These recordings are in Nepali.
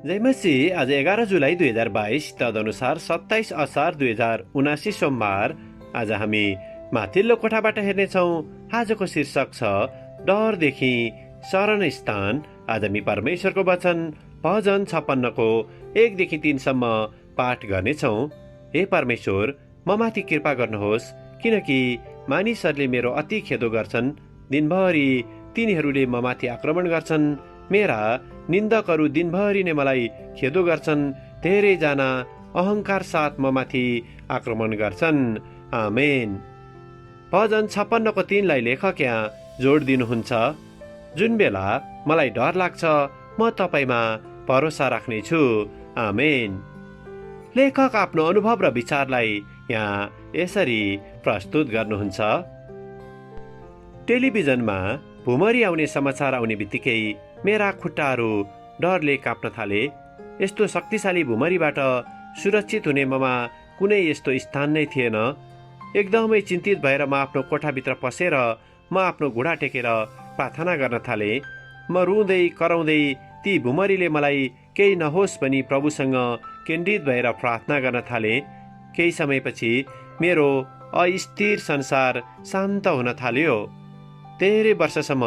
जय मसीह। आज 11 जुलाई 2022 तदनुसार 27 असार 2079 सोमबार। आज हामी माथिल्लो कोठाबाट हेर्नेछौँ। आजको शीर्षक छ डरदेखि शरण स्थान। आज हामी परमेश्वरको वचन भजन 56 को 1 देखि 3 सम्म पाठ गर्नेछौँ। हे परमेश्वर, म माथि कृपा गर्नुहोस्, किनकि मानिसहरूले मेरो अति खेदो गर्छन्। दिनभरि तिनीहरूले म माथि आक्रमण गर्छन्। मेरा निन्दकहरू दिनभरि नै मलाई खेदो गर्छन्। धेरैजना अहंकार साथ म माथि आक्रमण गर्छन्। आमेन। भजन 56 को 3 लाई लेखक यहाँ जोड दिनुहुन्छ। जुन बेला मलाई डर लाग्छ, म तपाईमा भरोसा राख्नेछु। आमेन। लेखक आफ्नो अनुभव र विचारलाई यहाँ यसरी प्रस्तुत गर्नुहुन्छ। टेलिभिजनमा भुमरी आउने समाचार आउने बित्तिकै मेरा खुट्टाहरू डरले काप्न थाले। यस्तो शक्तिशाली भुमरीबाट सुरक्षित हुने ममा कुनै यस्तो स्थान नै थिएन। एकदमै चिन्तित भएर म आफ्नो कोठाभित्र पसेर म आफ्नो घुँडा टेकेर प्रार्थना गर्न थाले। म रुँदै कराउँदै ती भुमरीले मलाई केही नहोस् भनी प्रभुसँग केन्द्रित भएर प्रार्थना गर्न थाले। केही समयपछि मेरो अस्थिर संसार शान्त हुन थाल्यो। धेरै वर्षसम्म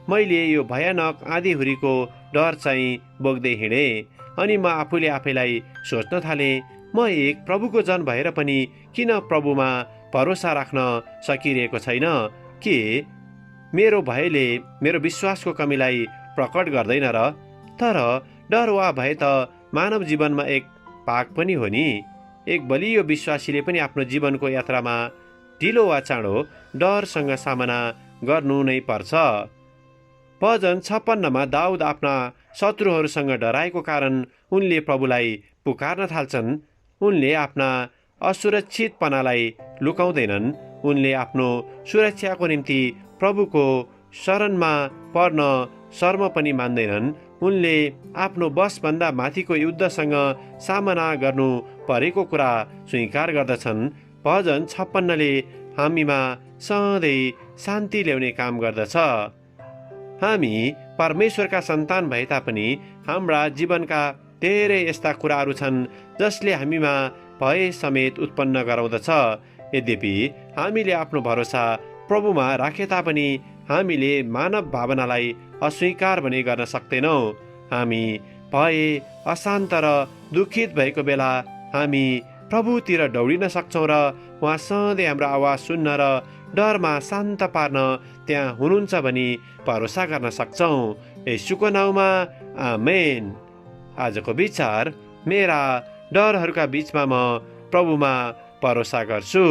मैले यो भयानक आँधीहुरीको डर चाहिँ बोक्दै हिँडेँ। अनि म आफूले आफैलाई सोच्न थालेँ, म एक प्रभुको जन भएर पनि किन प्रभुमा भरोसा राख्न सकिरहेको छैन? के मेरो भयले मेरो विश्वासको कमीलाई प्रकट गर्दैन र? तर डर वा भय त मानव जीवनमा एक भाग पनि हो नि। एक बलियो विश्वासीले पनि आफ्नो जीवनको यात्रामा ढिलो वा चाँडो डरसँग सामना गर्नु नै पर्छ। भजन 56 मा दाउद आफ्ना शत्रुहरूसँग डराएको कारण उनले प्रभुलाई पुकार्न थाल्छन्। उनले आफ्ना असुरक्षितपनालाई लुकाउँदैनन्। उनले आफ्नो सुरक्षाको निम्ति प्रभुको शरणमा पर्न शर्म पनि मान्दैनन्। उनले आफ्नो बसभन्दा माथिको युद्धसँग सामना गर्नु परेको कुरा स्वीकार गर्दछन्। भजन 56 ले हामीमा सधैँ शान्ति ल्याउने काम गर्दछ। हामी परमेश्वरका सन्तान भए तापनि हाम्रा जीवनका धेरै यस्ता कुराहरू छन् जसले हामीमा भय समेत उत्पन्न गराउँदछ। यद्यपि हामीले आफ्नो भरोसा प्रभुमा राखे तापनि हामीले मानव भावनालाई अस्वीकार भने गर्न सक्दैनौँ। हामी भय, अशान्त र दुखित भएको बेला हामी प्रभुतिर दौडिन सक्छौँ र उहाँ सधैँ हाम्रो आवाज सुन्न र डरमा शान्त पार्न त्यहाँ हुनुहुन्छ भनी भरोसा गर्न सक्छौँ। येशूको नाउँमा आमेन। आजको विचार, मेरा डरहरूका बीचमा म प्रभुमा भरोसा गर्छु।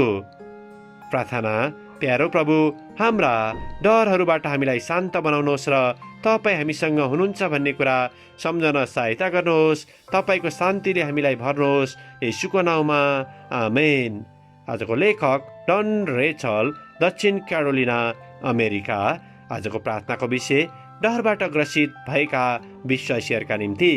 प्रार्थना। प्यारो प्रभु, हाम्रा डरहरूबाट हामीलाई शान्त बनाउनुहोस् र तपाईँ हामीसँग हुनुहुन्छ भन्ने कुरा सम्झन सहायता गर्नुहोस्। तपाईँको शान्तिले हामीलाई भर्नुहोस्। येशूको नाउँमा आमेन। आजको लेखक डन रेचल, दक्षिण क्यारोलिना, अमेरिका। आजको प्रार्थनाको विषय, डरबाट ग्रसित भएका विश्वासीहरूका निम्ति।